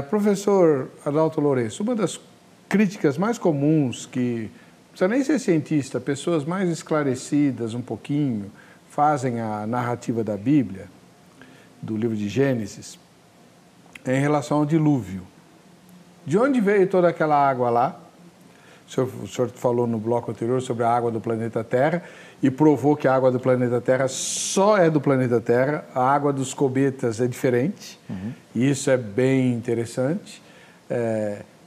Professor Adalto Lourenço, uma das críticas mais comuns que, não precisa nem ser cientista, pessoas mais esclarecidas um pouquinho, fazem a narrativa da Bíblia, do livro de Gênesis, é em relação ao dilúvio. De onde veio toda aquela água lá? O senhor falou no bloco anterior sobre a água do planeta Terra e provou que a água do planeta Terra só é do planeta Terra, a água dos cometas é diferente, e isso é bem interessante.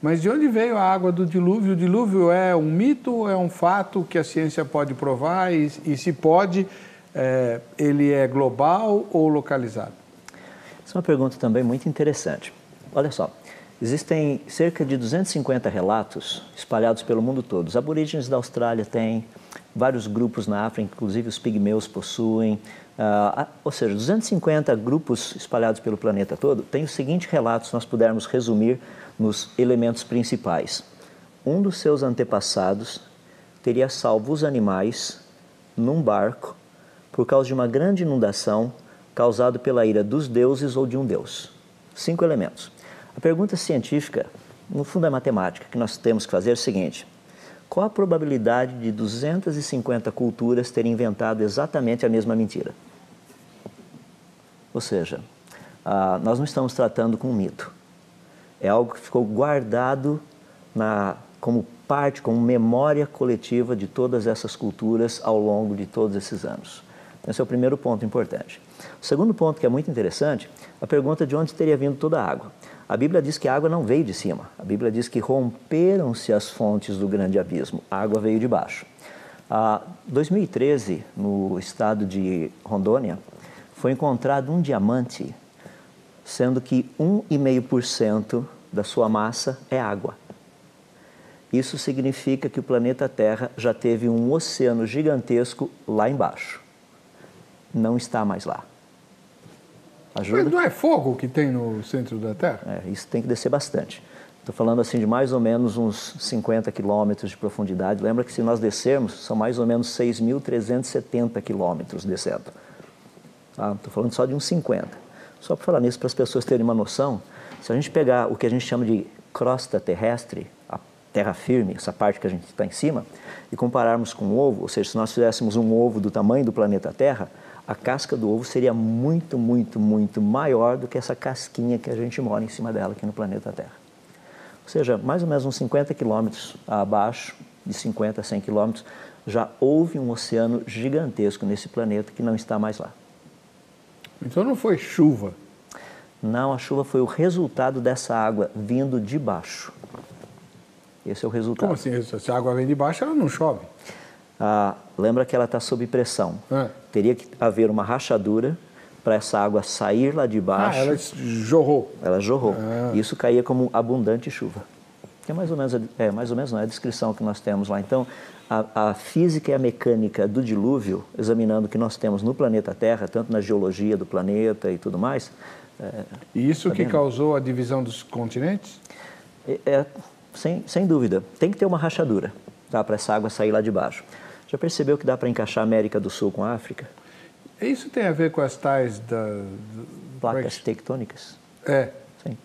Mas de onde veio a água do dilúvio? O dilúvio é um mito ou é um fato que a ciência pode provar? E se pode, ele é global ou localizado? Essa é uma pergunta também muito interessante. Olha só, existem cerca de 250 relatos espalhados pelo mundo todo. Os aborígenes da Austrália têm, vários grupos na África, inclusive os pigmeus possuem, ou seja, 250 grupos espalhados pelo planeta todo. Tem o seguinte relato, se nós pudermos resumir nos elementos principais. Um dos seus antepassados teria salvo os animais num barco por causa de uma grande inundação causada pela ira dos deuses ou de um deus. 5 elementos. A pergunta científica, no fundo é matemática, que nós temos que fazer é o seguinte: qual a probabilidade de 250 culturas terem inventado exatamente a mesma mentira? Ou seja, nós não estamos tratando com um mito. É algo que ficou guardado como parte, como memória coletiva de todas essas culturas ao longo de todos esses anos. Esse é o primeiro ponto importante. O segundo ponto, que é muito interessante, a pergunta de onde teria vindo toda a água. A Bíblia diz que a água não veio de cima. A Bíblia diz que romperam-se as fontes do grande abismo. A água veio de baixo. Em 2013, no estado de Rondônia, foi encontrado um diamante, sendo que 1,5% da sua massa é água. Isso significa que o planeta Terra já teve um oceano gigantesco lá embaixo. Não está mais lá. Ajuda? Mas não é fogo que tem no centro da Terra? Isso tem que descer bastante. Estou falando assim de mais ou menos uns 50 quilômetros de profundidade. Lembra que se nós descermos, são mais ou menos 6.370 quilômetros descendo. Estou falando só de uns 50. Só para falar nisso, para as pessoas terem uma noção, se a gente pegar o que a gente chama de crosta terrestre, a terra firme, essa parte que a gente está em cima, e compararmos com um ovo, ou seja, se nós fizéssemos um ovo do tamanho do planeta Terra, a casca do ovo seria muito, muito, muito maior do que essa casquinha que a gente mora em cima dela aqui no planeta Terra. Ou seja, mais ou menos uns 50 quilômetros abaixo, de 50 a 100 quilômetros, já houve um oceano gigantesco nesse planeta que não está mais lá. Então não foi chuva? Não, a chuva foi o resultado dessa água vindo de baixo. Esse é o resultado. Como assim? Se a água vem de baixo, ela não chove? Lembra que ela está sob pressão. Teria que haver uma rachadura para essa água sair lá de baixo. Ela jorrou. Ela jorrou. Isso caía como abundante chuva. Que é mais ou menos não é a descrição que nós temos lá. Então, a física e a mecânica do dilúvio, examinando o que nós temos no planeta Terra, tanto na geologia do planeta e tudo mais. E isso que causou a divisão dos continentes? Sem dúvida. Tem que ter uma rachadura, para essa água sair lá de baixo. Já percebeu que dá para encaixar a América do Sul com a África? Isso tem a ver com as tais placas tectônicas? Sim.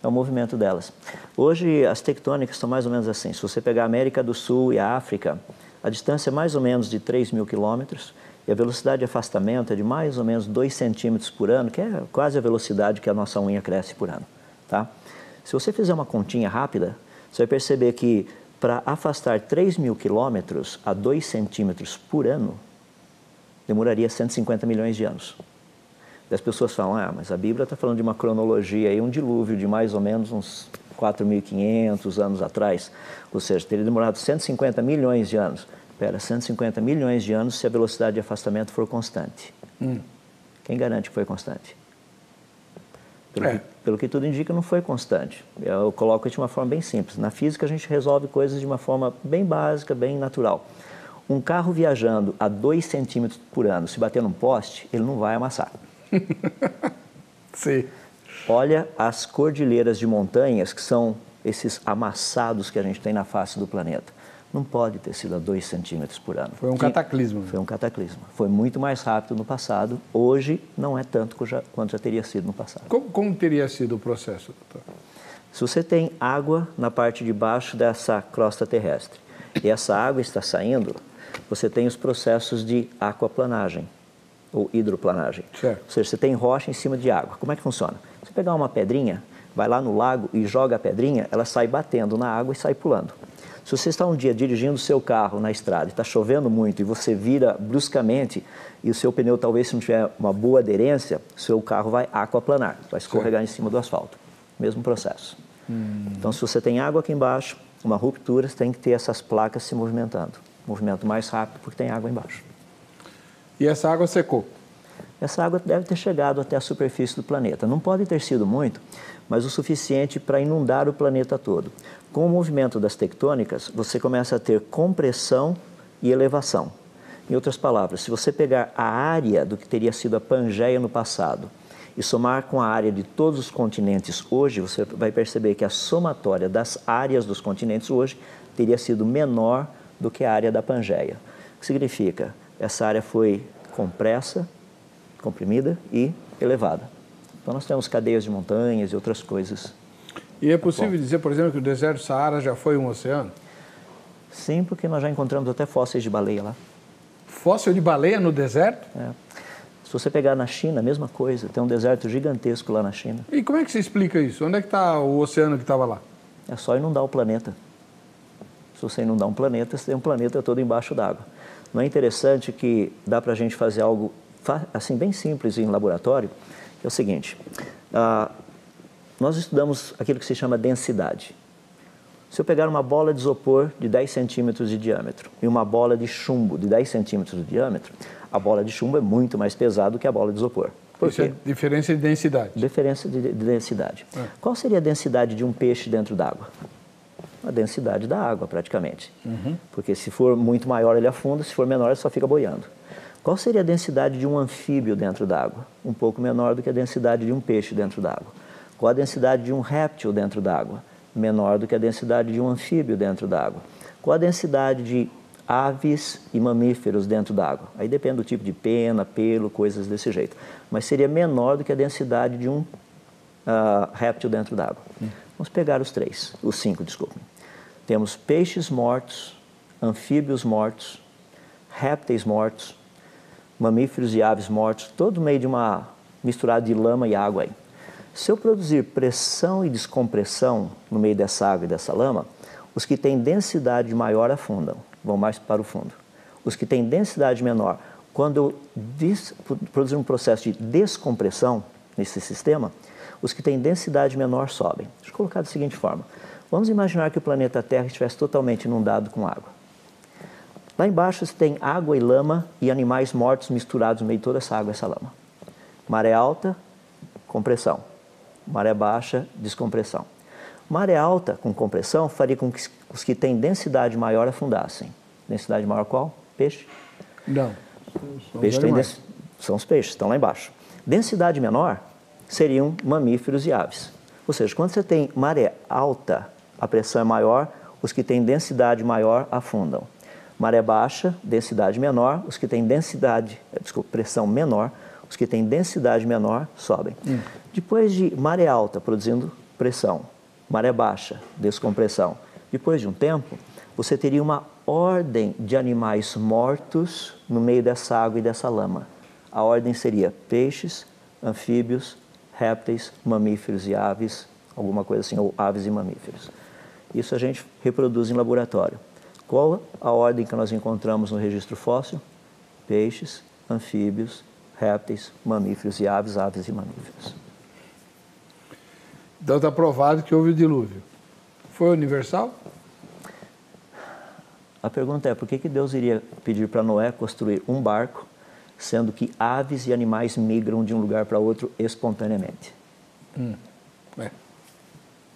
É o movimento delas. Hoje, as tectônicas estão mais ou menos assim. Se você pegar a América do Sul e a África, a distância é mais ou menos de 3.000 quilômetros e a velocidade de afastamento é de mais ou menos 2 centímetros por ano, que é quase a velocidade que a nossa unha cresce por ano. Tá? Se você fizer uma continha rápida, você vai perceber que para afastar 3.000 quilômetros a 2 centímetros por ano, demoraria 150 milhões de anos. E as pessoas falam, mas a Bíblia está falando de uma cronologia, aí, um dilúvio de mais ou menos uns 4.500 anos atrás. Ou seja, teria demorado 150 milhões de anos. 150 milhões de anos se a velocidade de afastamento for constante. Quem garante que foi constante? Pelo que tudo indica, não foi constante. Eu coloco isso de uma forma bem simples. Na física, a gente resolve coisas de uma forma bem básica, bem natural. Um carro viajando a 2 centímetros por ano, se bater num poste, ele não vai amassar. Sim. Olha as cordilheiras de montanhas, que são esses amassados que a gente tem na face do planeta. Não pode ter sido a 2 centímetros por ano. Foi um cataclisma. Foi um cataclisma. Foi muito mais rápido no passado. Hoje não é tanto quanto já teria sido no passado. Como teria sido o processo, doutor? Se você tem água na parte de baixo dessa crosta terrestre e essa água está saindo, você tem os processos de aquaplanagem ou hidroplanagem. Certo. Ou seja, você tem rocha em cima de água. Como é que funciona? Você pegar uma pedrinha, vai lá no lago e joga a pedrinha, ela sai batendo na água e sai pulando. Se você está um dia dirigindo o seu carro na estrada e está chovendo muito e você vira bruscamente e o seu pneu talvez se não tiver uma boa aderência, o seu carro vai aquaplanar, vai escorregar em cima do asfalto. Mesmo processo. Então, se você tem água aqui embaixo, uma ruptura, você tem que ter essas placas se movimentando. Movimento mais rápido porque tem água embaixo. E essa água secou? Essa água deve ter chegado até a superfície do planeta. Não pode ter sido muito, mas o suficiente para inundar o planeta todo. Com o movimento das tectônicas, você começa a ter compressão e elevação. Em outras palavras, se você pegar a área do que teria sido a Pangeia no passado e somar com a área de todos os continentes hoje, você vai perceber que a somatória das áreas dos continentes hoje teria sido menor do que a área da Pangeia. O que significa? Essa área foi compressa, comprimida e elevada. Então nós temos cadeias de montanhas e outras coisas. E é possível dizer, por exemplo, que o deserto do Saara já foi um oceano? Sim, porque nós já encontramos até fósseis de baleia lá. Fóssil de baleia no deserto? É. Se você pegar na China, a mesma coisa, tem um deserto gigantesco lá na China. E como é que você explica isso? Onde é que está o oceano que estava lá? É só inundar o planeta. Se você inundar um planeta, você tem um planeta todo embaixo d'água. Não é interessante que dá para a gente fazer algo assim bem simples em laboratório? É o seguinte, nós estudamos aquilo que se chama densidade. Se eu pegar uma bola de isopor de 10 centímetros de diâmetro e uma bola de chumbo de 10 centímetros de diâmetro, a bola de chumbo é muito mais pesada do que a bola de isopor. Por Isso quê? é diferença de densidade. Diferença de densidade. Qual seria a densidade de um peixe dentro d'água? A densidade da água, praticamente. Porque se for muito maior, ele afunda, se for menor, ele só fica boiando. Qual seria a densidade de um anfíbio dentro d'água? Um pouco menor do que a densidade de um peixe dentro d'água. Qual a densidade de um réptil dentro d'água? Menor do que a densidade de um anfíbio dentro d'água. Qual a densidade de aves e mamíferos dentro d'água? Aí depende do tipo de pena, pelo, coisas desse jeito. Mas seria menor do que a densidade de um réptil dentro d'água. Vamos pegar os 5, desculpe. Temos peixes mortos, anfíbios mortos, répteis mortos, mamíferos e aves mortos, todo meio de uma misturada de lama e água aí. Se eu produzir pressão e descompressão no meio dessa água e dessa lama, os que têm densidade maior afundam, vão mais para o fundo. Os que têm densidade menor, quando eu produzir um processo de descompressão nesse sistema, os que têm densidade menor sobem. Deixa eu colocar da seguinte forma. Vamos imaginar que o planeta Terra estivesse totalmente inundado com água. Lá embaixo você tem água e lama e animais mortos misturados no meio de toda essa água e essa lama. Maré alta, compressão. Maré baixa, descompressão. Maré alta com compressão faria com que os que têm densidade maior afundassem. Densidade maior qual? Peixe? Não. Peixe são os peixes, estão lá embaixo. Densidade menor seriam mamíferos e aves. Ou seja, quando você tem maré alta, a pressão é maior, os que têm densidade maior afundam. Maré baixa, densidade menor, os que têm pressão menor, os que têm densidade menor sobem. Depois de maré alta produzindo pressão, maré baixa, descompressão, depois de um tempo, você teria uma ordem de animais mortos no meio dessa água e dessa lama. A ordem seria peixes, anfíbios, répteis, mamíferos e aves, alguma coisa assim, ou aves e mamíferos. Isso a gente reproduz em laboratório. Qual a ordem que nós encontramos no registro fóssil? Peixes, anfíbios, répteis, mamíferos e aves, aves e mamíferos. Então está provado que houve o dilúvio. Foi universal? A pergunta é, por que Deus iria pedir para Noé construir um barco, sendo que aves e animais migram de um lugar para outro espontaneamente?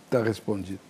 Está respondido.